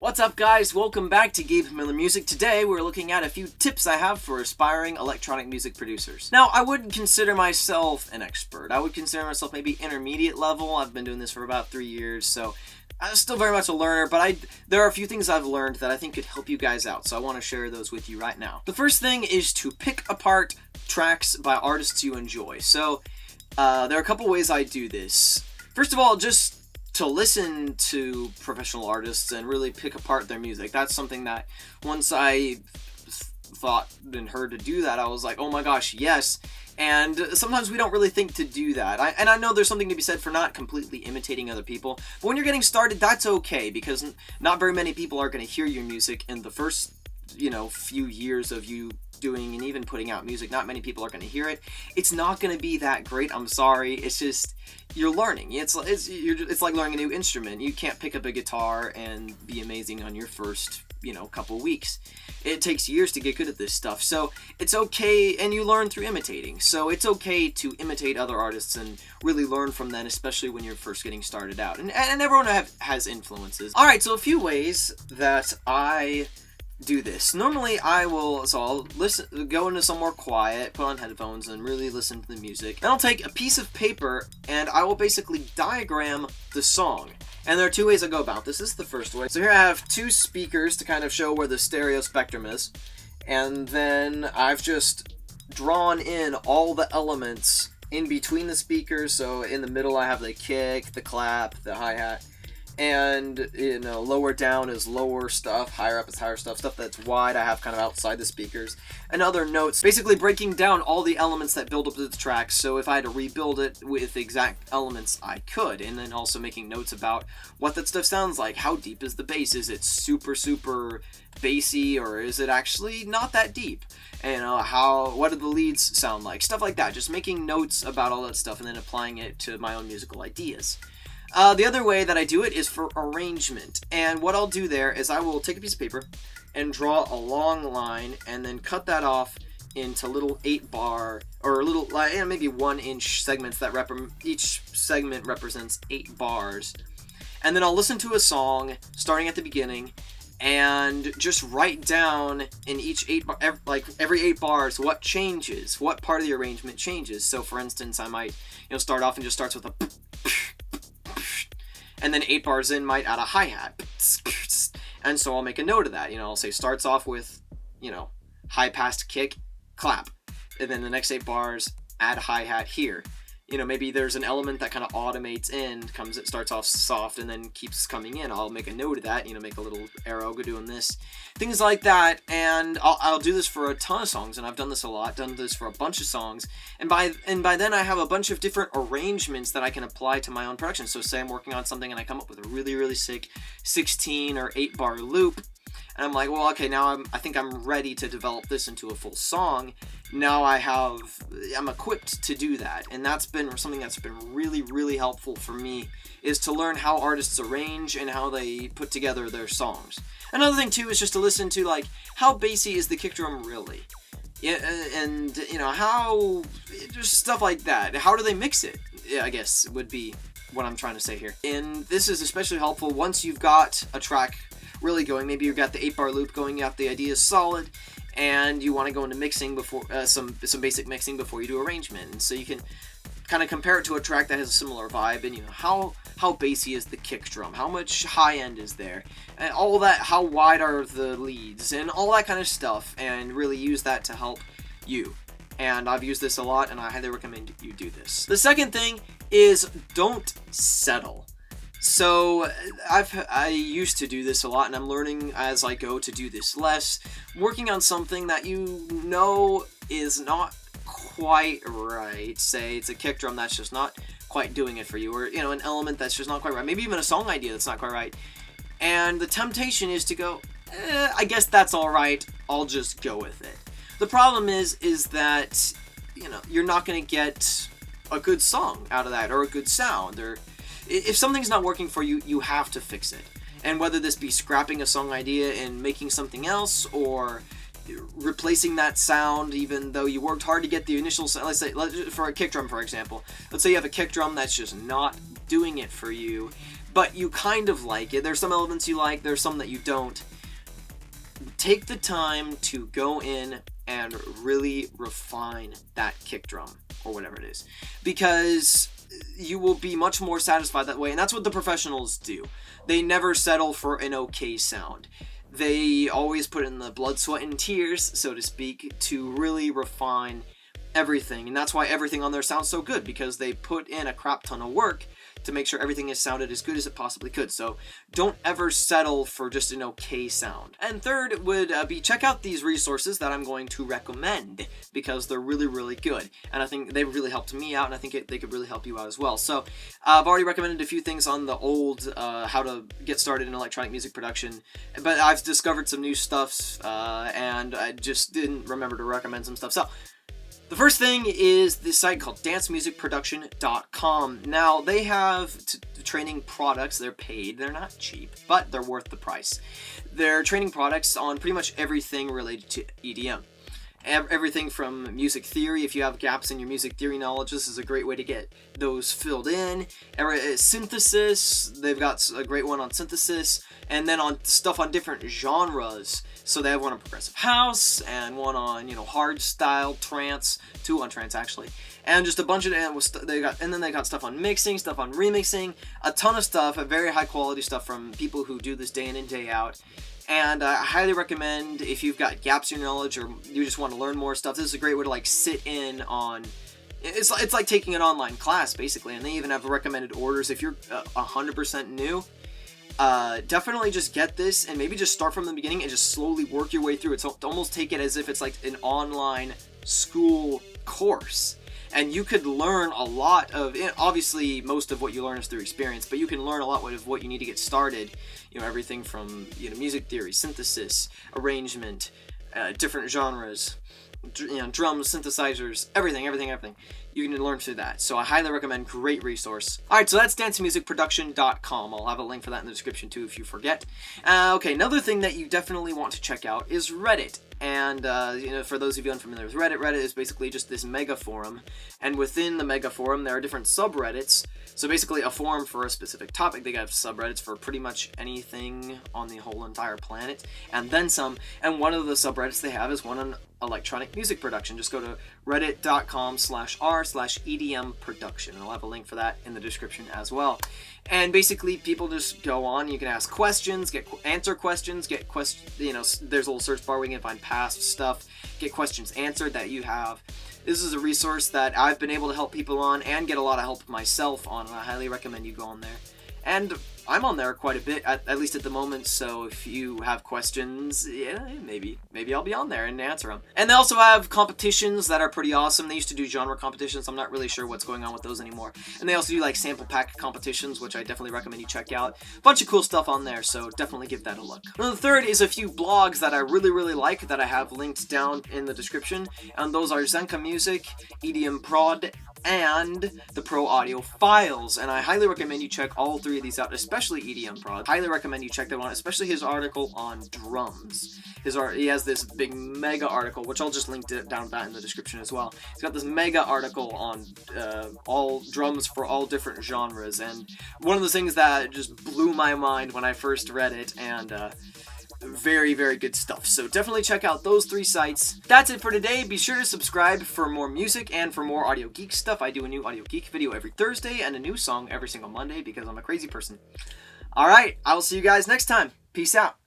What's up, guys? Welcome back to Gabe Miller Music. Today we're looking at a few tips I have for aspiring electronic music producers. Now, I wouldn't consider myself an expert. I would consider myself maybe intermediate level. I've been doing this for about 3 years, so I'm still very much a learner, but there are a few things I've learned that I think could help you guys out, so I want to share those with you right now. The first thing is to pick apart tracks by artists you enjoy. So, there are a couple ways I do this. First of all, just to listen to professional artists and really pick apart their music. That's something that once I thought and heard to do that, I was like, oh my gosh, yes. And sometimes we don't really think to do that. I know there's something to be said for not completely imitating other people, but when you're getting started, that's okay, because not very many people are going to hear your music in the first, few years of you doing and even putting out music. Not many people are going to hear it. It's not going to be that great. I'm sorry. It's just, you're learning. It's like learning a new instrument. You can't pick up a guitar and be amazing on your first, couple weeks. It takes years to get good at this stuff. So it's okay, and you learn through imitating. So it's okay to imitate other artists and really learn from them, especially when you're first getting started out. And everyone has influences. All right, so a few ways that I do this. Normally I'll go into somewhere quiet, put on headphones, and really listen to the music. Then I'll take a piece of paper and I will basically diagram the song. And there are two ways I go about this. This is the first way. So here I have two speakers to kind of show where the stereo spectrum is. And then I've just drawn in all the elements in between the speakers. So in the middle I have the kick, the clap, the hi-hat. And, lower down is lower stuff, higher up is higher stuff that's wide I have kind of outside the speakers, and other notes, basically breaking down all the elements that build up to the track, so if I had to rebuild it with the exact elements, I could, and then also making notes about what that stuff sounds like. How deep is the bass? Is it super, super bassy, or is it actually not that deep? And, what do the leads sound like? Stuff like that, just making notes about all that stuff, and then applying it to my own musical ideas. The other way that I do it is for arrangement, and what I'll do there is I will take a piece of paper and draw a long line and then cut that off into little 8-bar or little maybe 1-inch segments that each segment represents 8 bars, and then I'll listen to a song starting at the beginning and just write down in each every 8 bars what changes, what part of the arrangement changes. So for instance, I might start off and just starts with a and then 8 bars in might add a hi-hat. And so I'll make a note of that. I'll say starts off with, high-passed kick, clap. And then the next 8 bars, add hi-hat here. Maybe there's an element that kind of automates in, it starts off soft and then keeps coming in. I'll make a note of that, make a little arrow, go doing this. Things like that, and I'll do this for a ton of songs, and I've done this a lot, done this for a bunch of songs, and by then I have a bunch of different arrangements that I can apply to my own production. So say I'm working on something and I come up with a really, really sick 16 or 8 bar loop, and I'm like, well, okay, now I think I'm ready to develop this into a full song. Now I'm equipped to do that, and that's been something that's been really, really helpful for me, is to learn how artists arrange and how they put together their songs. Another thing too is just to listen to how bassy is the kick drum really, and how, just stuff like that. How do they mix it? I guess would be what I'm trying to say here. And this is especially helpful once you've got a track really going. Maybe you've got the 8-bar loop going, you got the idea solid, and you want to go into mixing before some basic mixing before you do arrangement. And so you can kind of compare it to a track that has a similar vibe, and how bassy is the kick drum, how much high end is there, and all that, how wide are the leads, and all that kind of stuff, and really use that to help you. And I've used this a lot, and I highly recommend you do this. The second thing is don't settle. So I used to do this a lot, and I'm learning as I go to do this less. Working on something that is not quite right. Say it's a kick drum that's just not quite doing it for you, or an element that's just not quite right. Maybe even a song idea that's not quite right. And the temptation is to go, I guess that's all right. I'll just go with it. The problem is that you're not going to get a good song out of that, or a good sound, or if something's not working for you, you have to fix it. And whether this be scrapping a song idea and making something else, or replacing that sound even though you worked hard to get the initial sound. Let's say for a kick drum, for example. Let's say you have a kick drum that's just not doing it for you, but you kind of like it. There's some elements you like, there's some that you don't. Take the time to go in and really refine that kick drum, or whatever it is, because you will be much more satisfied that way, and that's what the professionals do. They never settle for an okay sound. They always put in the blood, sweat, and tears, so to speak, to really refine everything, and that's why everything on there sounds so good, because they put in a crap ton of work to make sure everything is sounded as good as it possibly could. So don't ever settle for just an okay sound. And third would be check out these resources that I'm going to recommend, because they're really, really good. And I think they've really helped me out, and I think they could really help you out as well. So I've already recommended a few things on the old how to get started in electronic music production, but I've discovered some new stuffs, and I just didn't remember to recommend some stuff. So the first thing is this site called dancemusicproduction.com. Now, they have training products. They're paid. They're not cheap, but they're worth the price. They're training products on pretty much everything related to EDM. Everything from music theory. If you have gaps in your music theory knowledge, this is a great way to get those filled in. Synthesis, they've got a great one on synthesis, and then on stuff on different genres. So they have one on progressive house, and one on, hard style, trance, two on trance actually, and just a bunch of, and then they got stuff on mixing, stuff on remixing, a ton of stuff, a very high quality stuff from people who do this day in and day out. And I highly recommend, if you've got gaps in your knowledge, or you just want to learn more stuff, this is a great way to sit in on. It's like taking an online class basically, and they even have recommended orders if you're 100% new. Definitely just get this, and maybe just start from the beginning and just slowly work your way through it. So almost take it as if it's like an online school course, and you could learn a lot of it. Obviously most of what you learn is through experience, but you can learn a lot of what you need to get started. Everything from music theory, synthesis, arrangement, different genres, drums, synthesizers, everything. You can learn through that. So I highly recommend. Great resource. Alright, so that's dancemusicproduction.com. I'll have a link for that in the description too if you forget. Okay, another thing that you definitely want to check out is Reddit. And, for those of you unfamiliar with Reddit, Reddit is basically just this mega forum. And within the mega forum, there are different subreddits. So basically a forum for a specific topic. They got subreddits for pretty much anything on the whole entire planet, and then some. And one of the subreddits they have is one on electronic music production. Just go to reddit.com/r/EDM production. I'll have a link for that in the description as well. And basically, people just go on. You can ask questions, answer questions, there's a little search bar where you can find past stuff, get questions answered that you have. This is a resource that I've been able to help people on and get a lot of help myself on, and I highly recommend you go on there. And I'm on there quite a bit, at least at the moment, so if you have questions, maybe I'll be on there and answer them. And they also have competitions that are pretty awesome. They used to do genre competitions. I'm not really sure what's going on with those anymore. And they also do sample pack competitions, which I definitely recommend you check out. A bunch of cool stuff on there, so definitely give that a look. And the third is a few blogs that I really, really like that I have linked down in the description. And those are Zenka Music, EDM Prod, and the Pro Audio Files. And I highly recommend you check all three of these out, especially EDM Prod. Highly recommend you check that one, especially his article on drums. He has this big mega article, which I'll just link down that in the description as well. He's got this mega article on all drums for all different genres, and one of the things that just blew my mind when I first read it, and very, very good stuff. So definitely check out those three sites. That's it for today. Be sure to subscribe for more music and for more Audio Geek stuff. I do a new Audio Geek video every Thursday and a new song every single Monday because I'm a crazy person. Alright, I will see you guys next time. Peace out.